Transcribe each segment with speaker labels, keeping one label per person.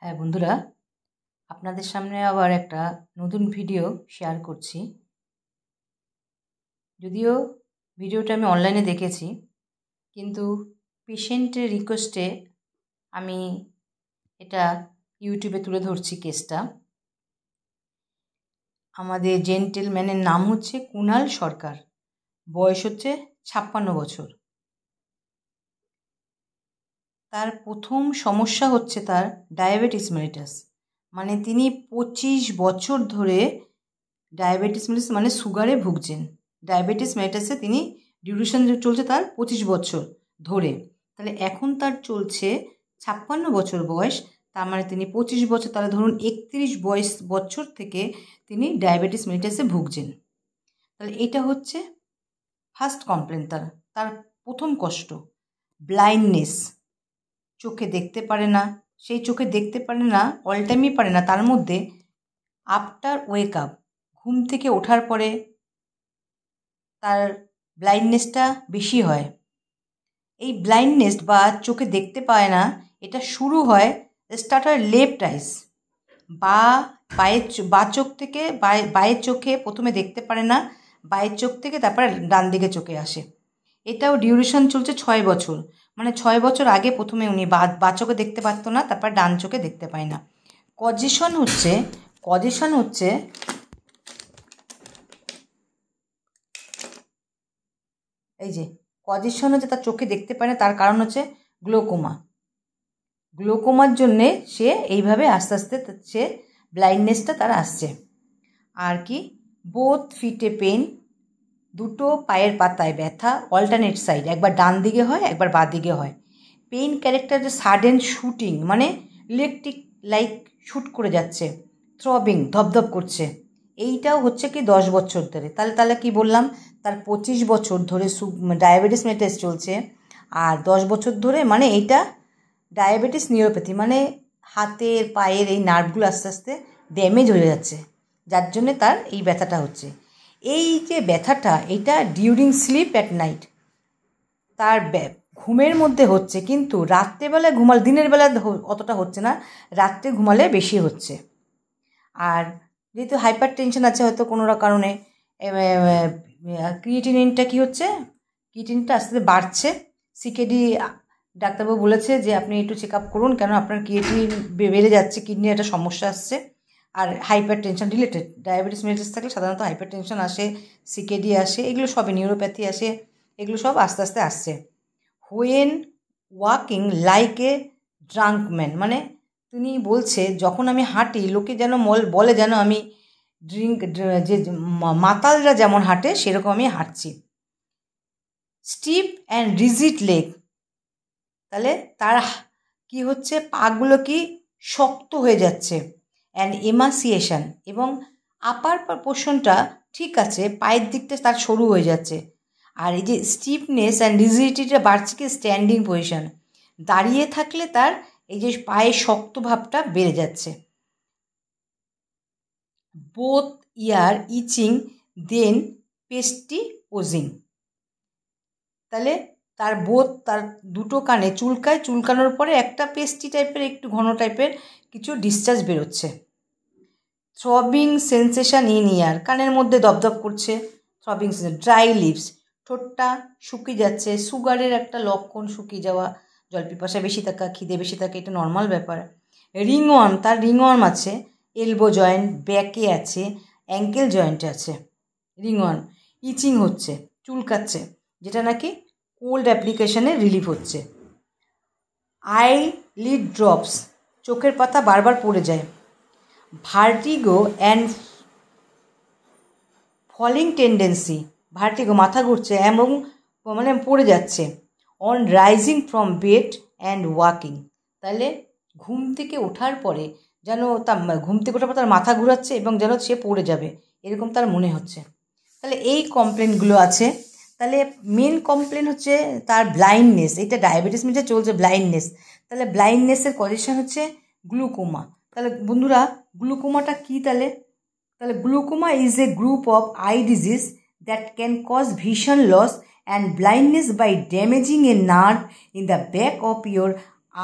Speaker 1: হ্যাঁ বন্ধুরা, আপনাদের সামনে আবার একটা নতুন ভিডিও শেয়ার করছি। যদিও ভিডিওটা আমি অনলাইনে দেখেছি, কিন্তু পেশেন্টের রিকোয়েস্টে আমি এটা ইউটিউবে তুলে ধরছি কেসটা। আমাদের জেন্টেলম্যানের নাম হচ্ছে কুণাল সরকার, বয়স হচ্ছে 56 বছর। তার প্রথম সমস্যা হচ্ছে তার ডায়াবেটিস মেলিটাস, মানে তিনি 25 বছর ধরে ডায়াবেটিস মেলিটাস মানে সুগারে ভুগছেন। ডায়াবেটিস মেলিটাসে তিনি ডিউরেশন চলছে তার 25 বছর ধরে। তাহলে এখন তার চলছে 56 বছর বয়স, তার মানে তিনি 25 বছর, তাহলে ধরুন 31 বছর থেকে তিনি ডায়াবেটিস মেলিটাসে ভুগছেন। তাহলে এটা হচ্ছে ফার্স্ট কমপ্লেন। তার তার প্রথম কষ্ট ব্লাইন্ডনেস, চোখে দেখতে পারে না। সেই চোখে দেখতে পারে না, অল টাইমই পারে না, তার মধ্যে আফটার ওয়েক আপ, ঘুম থেকে ওঠার পরে তার ব্লাইন্ডনেসটা বেশি হয়। এই ব্লাইন্ডনেস বা চোখে দেখতে পায় না, এটা শুরু হয় স্টার্টার লেফট আইস, বা চোখ থেকে বায়ের চোখে প্রথমে দেখতে পারে না, বায়ের চোখ থেকে তারপরে ডান দিকে চোখে আসে। এটাও ডিউরেশন চলছে 6 বছর, মানে 6 বছর আগে প্রথমে উনি বা চোখে দেখতে পারতো না, তারপর ডান চোখে দেখতে পায় না। কজেশন হচ্ছে এই যে কজেশন হচ্ছে তার চোখে দেখতে পায় না, তার কারণ হচ্ছে গ্লোকোমার জন্যে সে এইভাবে আস্তে আস্তে সে ব্লাইন্ডনেসটা তার আসছে। আর কি বোথ ফিটে পেন, দুটো পায়ের পাতায় ব্যথা, অল্টারনেট সাইড, একবার ডান দিকে হয় একবার বাঁ দিকে হয়। পেইন ক্যারেক্টার যে সাডেন শুটিং, মানে ইলেকট্রিক লাইক শুট করে যাচ্ছে, থ্রবিং ধপধপ করছে। এইটাও হচ্ছে কি 10 বছর ধরে। তাহলে কি বললাম, তার 25 বছর ধরে ডায়াবেটিস মেলিটাস চলছে, আর 10 বছর ধরে, মানে এইটা ডায়াবেটিস নিউরোপ্যাথি, মানে হাতের পায়ের এই নার্ভগুলো আস্তে আস্তে ড্যামেজ হয়ে যাচ্ছে, যার জন্যে তার এই ব্যথাটা হচ্ছে। এই যে ব্যথাটা, এটা ডিউরিং স্লিপ অ্যাট নাইট, তার ঘুমের মধ্যে হচ্ছে, কিন্তু রাত্রেবেলায় ঘুমালে, দিনের বেলা অতটা হচ্ছে না, রাত্রে ঘুমালে বেশি হচ্ছে। আর যেহেতু হাইপার টেনশন আছে হয়তো কোনো কারণে, ক্রিয়েটিনিনটা কি হচ্ছে, ক্রিয়েটিনিনটা আস্তে আস্তে বাড়ছে। সিকেডি ডাক্তারবাবু বলেছে যে আপনি একটু চেক আপ করুন, কেন আপনার ক্রিয়েটিনিন বেড়ে যাচ্ছে, কিডনির একটা সমস্যা আসছে। আর hypertension related, diabetes mellitus থাকলে সাধারণত হাইপার টেনশন আসে, সিকেডি আসে, এগুলো সবই, নিউরোপ্যাথি আসে, এগুলো সব আস্তে আস্তে আসছে। When walking like a drunk man, মানে তিনি বলছে যখন আমি হাঁটি, লোকে যেন বলে যেন আমি যে মাতালরা যেমন হাঁটে সেরকম আমি হাঁটছি। স্টিফ অ্যান্ড রিজিড লেগ, তাহলে তার কি হচ্ছে, পাগুলো কি শক্ত হয়ে যাচ্ছে। অ্যান্ড এমাসিয়েশন, এবং আপার পোর্শনটা ঠিক আছে, পায়ের দিকটা তার সরু হয়ে যাচ্ছে। আর এই যে স্টিফনেস অ্যান্ড রিজিডিটিটা বাড়ছে কি স্ট্যান্ডিং পজিশন, দাঁড়িয়ে থাকলে তার এই যে পায়ের শক্ত ভাবটা বেড়ে যাচ্ছে। বোথ ইয়ার ইচিং দেন পেস্টি ওজিং, তাহলে তার দুটো কানে চুলকানোর পরে একটা পেস্টি টাইপের, একটু ঘন টাইপের কিছু ডিসচার্জ বেরোচ্ছে। থ্রবিং সেন্সেশন ইন ইয়ার, কানের মধ্যে দপদপ করছে, থ্রবিং সেন্সেশন। ড্রাই লিপস, ঠোঁটটা শুকিয়ে যাচ্ছে, সুগারের একটা লক্ষণ, শুকিয়ে যাওয়া, জল পিপাসা বেশি থাকা, খিদে বেশি থাকে, এটা নর্মাল ব্যাপার। রিংওয়ার্ম, তার রিংওয়ার্ম আছে, এলবো জয়েন্ট, ব্যাকে আছে, অ্যাঙ্কেল জয়েন্টে আছে রিংওয়ার্ম। ইচিং হচ্ছে, চুলকাচ্ছে, যেটা নাকি কোল্ড অ্যাপ্লিকেশনে রিলিফ হচ্ছে। আই লিড ড্রপস, চোখের পাতা বারবার পড়ে যায়। Vertigo and falling tendency, vertigo মাথা ঘুরছে এবং মানে পড়ে যাচ্ছে। On rising from bed and walking, তাহলে ঘুম থেকে ওঠার পরে যেন তার মাথা ঘুরাচ্ছে এবং যেন সে পড়ে যাবে, এরকম তার মনে হচ্ছে। তাহলে এই কমপ্লেনগুলো আছে। তাহলে মেন কমপ্লেন হচ্ছে তার ব্লাইন্ডনেস, এটা ডায়াবেটিস মেলিটাস চলছে, ব্লাইন্ডনেস। তাহলে ব্লাইন্ডনেসের কজেশন হচ্ছে গ্লুকোমা। তাহলে বন্ধুরা, গ্লুকোমাটা কী? তাহলে glaucoma is a group of eye disease that can cause vision loss and blindness by damaging a nerve in the back of your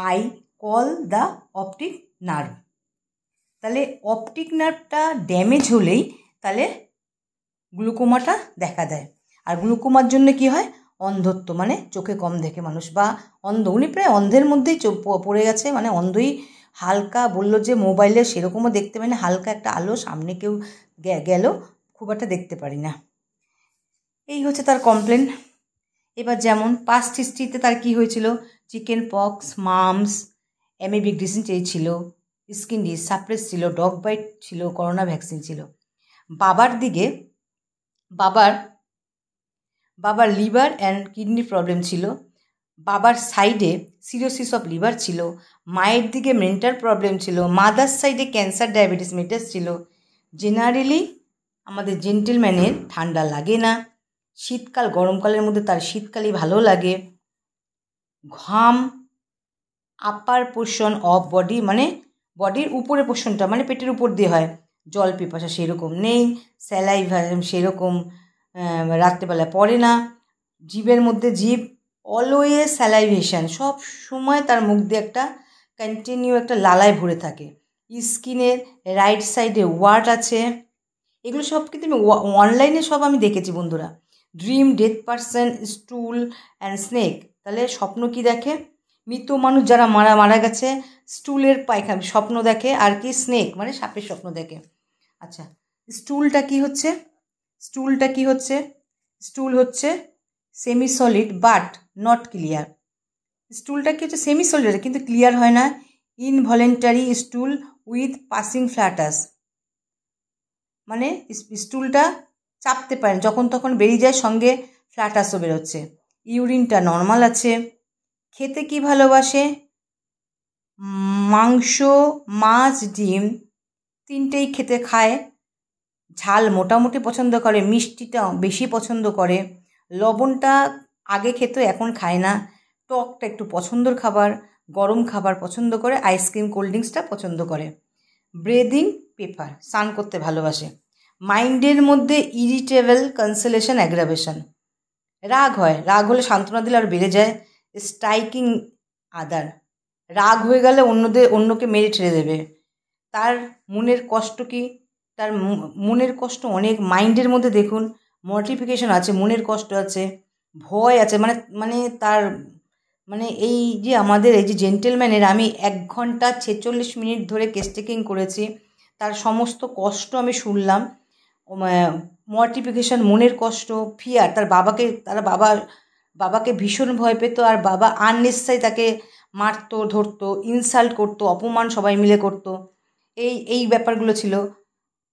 Speaker 1: eye call the optic nerve. তাহলে optic নার্ভটা damage হলেই তাহলে গ্লুকোমাটা দেখা দেয়। আর গ্লুকোমার জন্য কি হয়? অন্ধত্ব, মানে চোখে কম দেখে মানুষ, বা অন্ধ। উনি প্রায় অন্ধের মধ্যেই পড়ে গেছে, মানে অন্ধই। হালকা বলল যে মোবাইলে সেরকমও দেখতে পাই না, হালকা একটা আলো সামনে কেউ গেল খুব একটা দেখতে পারি না, এই হচ্ছে তার কমপ্লেন। এবার যেমন পাস্ট হিস্ট্রিতে তার কি হয়েছিল, chicken pox, mum's, amoebic dysentery ছিল, স্কিন ডিস, সাপ্রেস ছিল, ডগ বাইট ছিল, করোনা ভ্যাকসিন ছিল। বাবার দিকে বাবার লিভার অ্যান্ড কিডনি প্রবলেম ছিল, বাবার সাইডে সিরোসিস অফ লিভার ছিল, মায়ের দিকে মেন্টাল প্রবলেম ছিল, মাদার সাইডে ক্যান্সার, ডায়াবেটিস, মেটাস ছিল। জেনারেলি আমাদের জেন্টেলম্যানের ঠান্ডা লাগে না, শীতকাল গরমকালের মধ্যে তার শীতকালই ভালো লাগে। ঘাম আপার পোর্শন অফ বডি, মানে বডির উপরে পোর্শনটা, মানে পেটের উপর দিয়ে হয়। জল পিপাসা সেরকম নেই, স্যালাইভা সেরকম রাত্রেবেলায় পড়ে না। জিভের মধ্যে জিভ অলওয়েজ স্যালাইভেশন, সব সময় তার মুখ দিয়ে একটা কন্টিনিউ একটা লালায় ভরে থাকে। স্কিনের রাইট সাইডে ওয়ার্ট আছে। এগুলো সব কিন্তু আমি অনলাইনে সব আমি দেখেছি বন্ধুরা। Dream death person, স্টুল and snake. তাহলে স্বপ্ন কি দেখে? মৃত মানুষ যারা মারা গেছে, স্টুলের পায়খানা স্বপ্ন দেখে, আর কি স্নেক মানে সাপের স্বপ্ন দেখে। আচ্ছা, স্টুলটা কি হচ্ছে? স্টুল হচ্ছে semi solid but not clear. স্টুলটা কি হচ্ছে? সেমি সলিড কিন্তু ক্লিয়ার হয় না। Involuntary stool with passing flatus, মানে স্টুলটা চাপতে পারেন, যখন তখন বেরিয়ে যায়, সঙ্গে ফ্ল্যাটাসও বেরোচ্ছে। ইউরিনটা নর্মাল আছে। খেতে কি ভালোবাসে? মাংস, মাছ, ডিম তিনটেই খেতে খায়। ঝাল মোটামুটি পছন্দ করে, মিষ্টিটা বেশি পছন্দ করে। লবণটা আগে খেত, এখন খায় না। টকটা একটু পছন্দর খাবার। গরম খাবার পছন্দ করে। আইসক্রিম, কোল্ড ড্রিঙ্কসটা পছন্দ করে। ব্রেদিং পেপার, স্নান করতে ভালোবাসে। মাইন্ডের মধ্যে ইরিটেবল, কনসোলেশন, অ্যাগ্রাভেশন। রাগ হয়, রাগ হলে সান্ত্বনা দিলে আর বেড়ে যায়। স্ট্রাইকিং আদার, রাগ হয়ে গেলে অন্যকে মেরে ছেড়ে দেবে। তার মনের কষ্ট কি? তার মনের কষ্ট অনেক। মাইন্ডের মধ্যে দেখুন মর্টিফিকেশন আছে, মনের কষ্ট আছে, ভয় আছে, মানে মানে তার মানে এই যে আমাদের এই যে জেন্টেলম্যানের, আমি 1 ঘন্টা 46 মিনিট ধরে কেস টেকিং করেছি, তার সমস্ত কষ্ট আমি শুনলাম। মর্টিফিকেশন, মনের কষ্ট, ফিয়ার, বাবাকে ভীষণ ভয় পেত, আর বাবা আননেসেসারি তাকে মারতো, ধরতো, ইনসাল্ট করতো, অপমান সবাই মিলে করতো। এই ব্যাপারগুলো ছিল।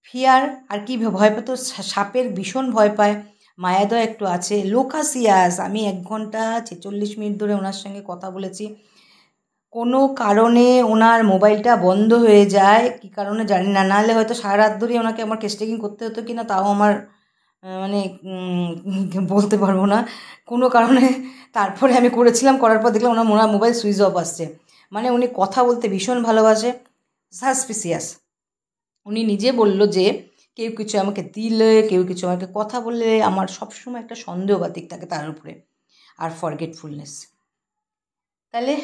Speaker 1: ফিয়ার, আর কি ভয় পেত? সাপের ভীষণ ভয় পায়। মায়াদয় একটু আছে। লোকাসিয়াস, আমি 1 ঘন্টা 46 মিনিট ধরে ওনার সঙ্গে কথা বলেছি। কোনো কারণে ওনার মোবাইলটা বন্ধ হয়ে যায়, কী কারণে জানি না, নাহলে হয়তো সারা রাত ধরেই ওনাকে আমার কেস টেকিং করতে হতো কি না তাও আমার মানে বলতে পারবো না। কোনো কারণে তারপরে আমি করেছিলাম, করার পর দেখলাম ওনার মোবাইল সুইচ অফ আসছে। মানে উনি কথা বলতে ভীষণ ভালোবাসে। সাসপিসিয়াস, উনি নিজে বলল যে কেউ কিছু আমাকে দিলে, কেউ কিছু আমাকে কথা বললে আমার সবসময় একটা সন্দেহবাতিক থাকে তার উপরে। আর ফরগেটফুলনেস। তাহলে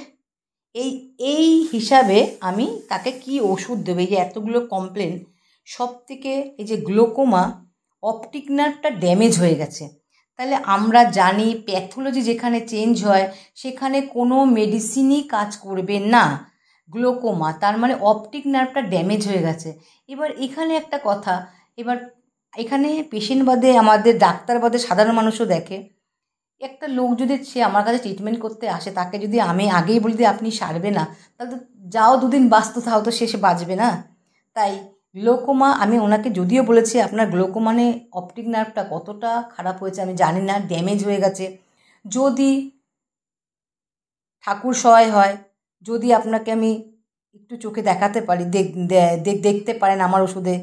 Speaker 1: এই হিসাবে আমি তাকে কি ওষুধ দেবো? এই যে এতগুলো কমপ্লেন, সব থেকে এই যে গ্লোকোমা, অপটিক নার্ভটা ড্যামেজ হয়ে গেছে। তাহলে আমরা জানি প্যাথোলজি যেখানে চেঞ্জ হয় সেখানে কোনো মেডিসিনই কাজ করবে না। গ্লোকোমা তার মানে অপটিক নার্ভটা ড্যামেজ হয়ে গেছে। এবার এখানে একটা কথা, এবার এখানে পেশেন্ট বাদে, আমাদের ডাক্তার বাদে সাধারণ মানুষও দেখে। একটা লোক যদি সে আমার কাছে ট্রিটমেন্ট করতে আসে, তাকে যদি আমি আগেই বলি যে আপনি সারবে না, তাহলে তো যাও 2 দিন বাঁচতে, তাও তো শেষে বাঁচবে না। তাই গ্লোকোমা, আমি ওনাকে যদিও বলেছি আপনার গ্লোকোমানে অপটিক নার্ভটা কতটা খারাপ হয়েছে আমি জানি না, ড্যামেজ হয়ে গেছে। যদি ঠাকুর সহায় হয়, যদি আপনাকে আমি একটু চোখে দেখাতে পারি, দেখতে পারেন আমার ওষুধে,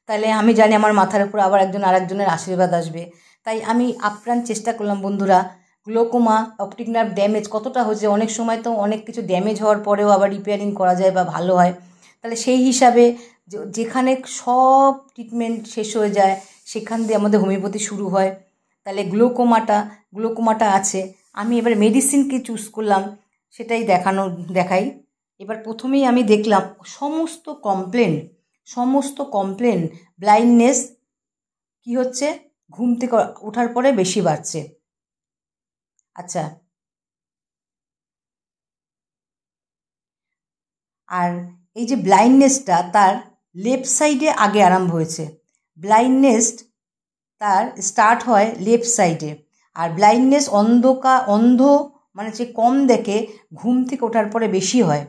Speaker 1: তাহলে আমি জানি আমার মাথার উপর আবার আরেকজনের আশীর্বাদ আসবে। তাই আমি আপ্রাণ চেষ্টা করলাম বন্ধুরা। গ্লোকোমা, অপটিক নার্ভ ড্যামেজ কতটা হয়েছে, অনেক সময় তো অনেক কিছু ড্যামেজ হওয়ার পরেও আবার রিপেয়ারিং করা যায় বা ভালো হয়। তাহলে সেই হিসাবে যেখানে সব ট্রিটমেন্ট শেষ হয়ে যায় সেখান দিয়ে আমাদের হোমিওপ্যাথি শুরু হয়। তাহলে গ্লোকোমাটা আছে। আমি এবার মেডিসিন কি চুজ করলাম সেটাই দেখাই। এবার প্রথমেই আমি দেখলাম সমস্ত কমপ্লেন ব্লাইন্ডনেস কি হচ্ছে, ঘুম থেকে ওঠার পরে বেশি বাড়ছে। আচ্ছা, আর এই যে ব্লাইন্ডনেসটা তার লেফট সাইডে আগে আরম্ভ হয়েছে। ব্লাইন্ডনেস তার স্টার্ট হয় লেফট সাইডে, আর ব্লাইন্ডনেস অন্ধ মানে যে কম দেখে ঘুম থেকে ওঠার পরে বেশি হয়।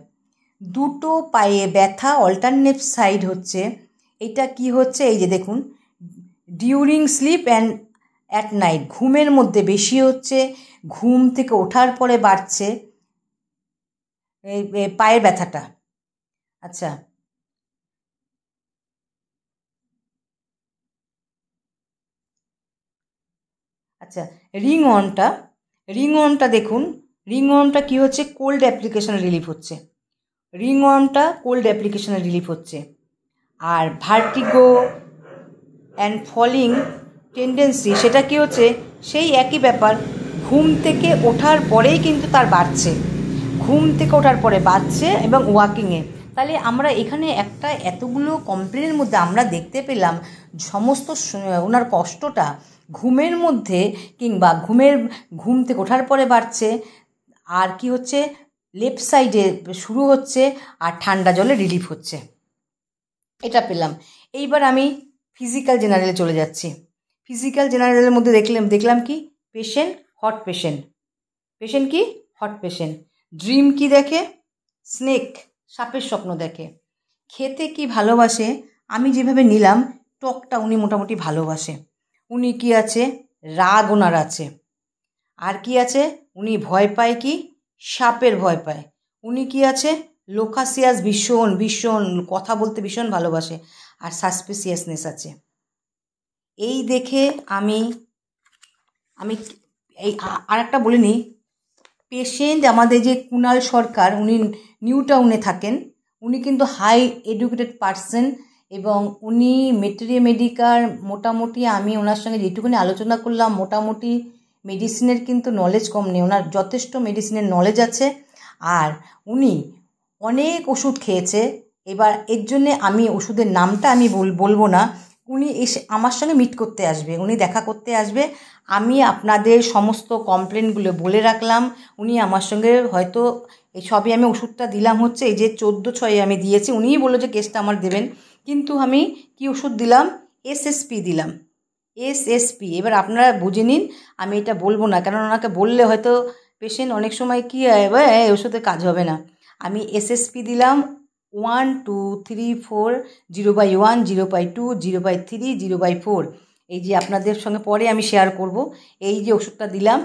Speaker 1: দুটো পায়ে ব্যথা অল্টারনেট সাইড হচ্ছে। এটা কি হচ্ছে, এই যে দেখুন, during sleep and at night, ঘুমের মধ্যে বেশি হচ্ছে, ঘুম থেকে ওঠার পরে বাড়ছে এই পায়ের ব্যথাটা। আচ্ছা, আচ্ছা, রিং ওয়ার্মটা দেখুন, রিং ওয়ার্মটা কী হচ্ছে, কোল্ড অ্যাপ্লিকেশনে রিলিফ হচ্ছে। রিং ওয়ার্মটা কোল্ড অ্যাপ্লিকেশনে রিলিফ হচ্ছে। আর ভার্টিগো অ্যান্ড ফলিং টেন্ডেন্সি, সেটা কী হচ্ছে, সেই একই ব্যাপার, ঘুম থেকে ওঠার পরেই কিন্তু তার বাড়ছে, ঘুম থেকে ওঠার পরে বাড়ছে এবং ওয়াকিংয়ে। তাহলে আমরা এখানে একটা এতগুলো কমপ্লেনের মধ্যে আমরা দেখতে পেলাম সমস্ত ওনার কষ্টটা ঘুমের মধ্যে কিংবা ঘুম থেকে ওঠার পরে বাড়ছে, আর কি হচ্ছে, লেফট সাইডে শুরু হচ্ছে আর ঠান্ডা জলে রিলিফ হচ্ছে, এটা পেলাম। এইবার আমি ফিজিক্যাল জেনারেলে চলে যাচ্ছি। ফিজিক্যাল জেনারেলের মধ্যে দেখলাম কি, পেশেন্ট কি হট পেশেন্ট, ড্রিম কি দেখে, স্নেক সাপের স্বপ্ন দেখে, খেতে কি ভালোবাসে, আমি যেভাবে নিলাম টকটা উনি মোটামুটি ভালোবাসে, উনি কি আছে, রাগ ওনার আছে, আর কি আছে, উনি ভয় পায় কি, সাপের ভয় পায়, উনি কি আছে, লোকাসিয়াস ভীষণ কথা বলতে ভীষণ ভালোবাসে, আর সাসপিসিয়াসনেস আছে। এই দেখে আমি এই আর একটা বলে নিই, পেশেন্ট আমাদের যে কুণাল সরকার, উনি নিউ টাউনে থাকেন, উনি কিন্তু হাই এডুকেটেড পারসন, এবং উনি মেডিকাল মোটামুটি আমি ওনার সঙ্গে যেটুকুনি আলোচনা করলাম, মোটামুটি মেডিসিনের কিন্তু নলেজ কম নেই, ওনার যথেষ্ট মেডিসিনের নলেজ আছে, আর উনি অনেক ওষুধ খেয়েছে। এবার এর জন্যে আমি ওষুধের নামটা আমি বলবো না, উনি এসে আমার সঙ্গে মিট করতে আসবে, উনি দেখা করতে আসবে। আমি আপনাদের সমস্ত কমপ্লেনগুলো বলে রাখলাম, উনি আমার সঙ্গে হয়তো এই সবই আমি ওষুধটা দিলাম হচ্ছে এই যে 14/6 আমি দিয়েছি, উনিই বললো যে কেসটা আমার দেবেন, কিন্তু আমি কি ওষুধ দিলাম, এসএসপি দিলাম, এসএসপি। এবার আপনারা বুঝে নিন, আমি এটা বলবো না, কারণ ওনাকে বললে হয়তো পেশেন্ট অনেক সময় কী হয়, ওষুধে কাজ হবে না। আমি এসএসপি দিলাম 1 2 3 4, 0/1, 0/2, 0/3, 0/4। এই যে আপনাদের সঙ্গে পরে আমি শেয়ার করব, এই যে ওষুধটা দিলাম।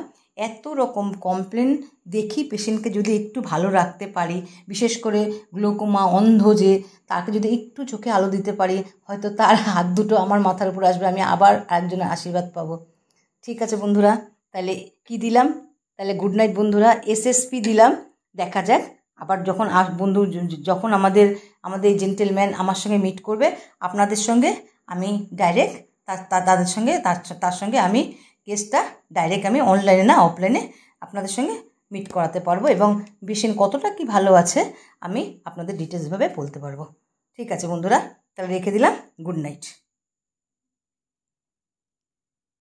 Speaker 1: এত রকম কমপ্লেন দেখি, পেশেন্টকে যদি একটু ভালো রাখতে পারি, বিশেষ করে গ্লোকোমা অন্ধ যে, তাকে যদি একটু চোখে আলো দিতে পারি, হয়তো তার হাত দুটো আমার মাথার উপর আসবে, আমি আবার একজনের আশীর্বাদ পাবো। ঠিক আছে বন্ধুরা, তাহলে কি দিলাম, তাহলে গুড নাইট বন্ধুরা, এসএসপি দিলাম। দেখা যাক আবার যখন আমাদের এই জেন্টেলম্যান আমার সঙ্গে মিট করবে, আপনাদের সঙ্গে আমি ডাইরেক্ট তার সঙ্গে আমি কেসটা ডাইরেক্ট আমি অনলাইনে না অফলাইনে আপনাদের সঙ্গে মিট করাতে পারবো, এবং পেশেন্ট কতটা কি ভালো আছে আমি আপনাদের ডিটেলসভাবে বলতে পারবো। ঠিক আছে বন্ধুরা, তাহলে রেখে দিলাম, গুড নাইট।